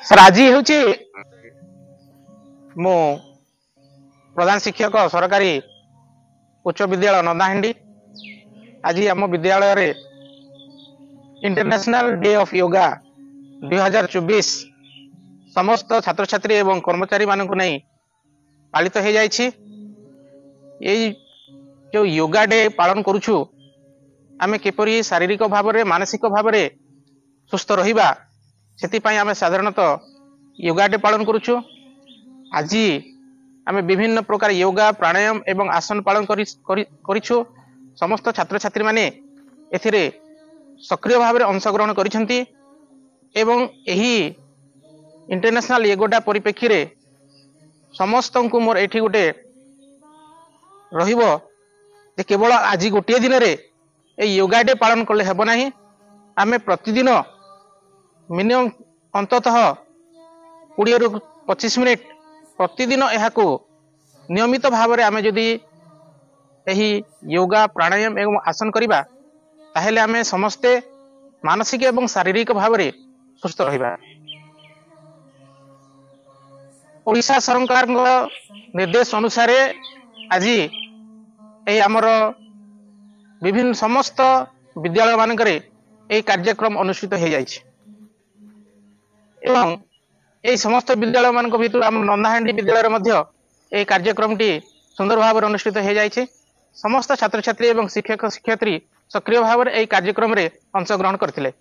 Sir आज हूँ मु प्रधान शिक्षक सरकारी उच्च विद्यालय नंदाहांडी। आज आम विद्यालय रे इंटरनेशनल डे ऑफ योगा 2024 समस्त छात्र छात्री एवं कर्मचारी मानक नहीं पालित हो जाइछि। यही जो योगा डे पालन करुछु आमे किपरि शारीरिक भाव में मानसिक भाव में सुस्थ रहिबा सेतिपाई आमे साधारणतः योगा डे पालन करुछु। आज आमे विभिन्न प्रकार योगा प्राणायाम एवं आसन पालन करिछु। समस्त छात्र छात्री माने एथिरे सक्रिय भाव में अंशग्रहण करिसेंती एवं एही इंटरनेशनल योगा डे परिप्रेक्षी रे समस्त को मोर एठी गोटे रहिबो जे केवल आज गोटे दिन रे ए योगा डे पालन करले हेबो नाही। आमे प्रतिदिन मिनिमम अंततः 20 रु 25 मिनिट प्रतिदिन एहाको नियमित भाव में आमे जदि एही योगा प्राणायाम एवं आसन करिबा ताहेले आमे समस्ते मानसिक एवं शारीरिक भाव में सुस्थ रहिबा। ओडिशा सरकार निर्देश अनुसार आज एही आमर विभिन्न समस्त विद्यालय मानकरे एही कार्यक्रम अनुष्ठित हो जाइछि एवं एही समस्त विद्यालय मानक भितर आम नंदाहांडी विद्यालय मध्य एही कार्यक्रमटी सुंदर भाव अनुष्ठित हो जाइछि। समस्त छात्र छात्री एवं शिक्षक शिक्षयित्री सक्रिय भाव में एही कार्यक्रम रे अंशग्रहण करथिले।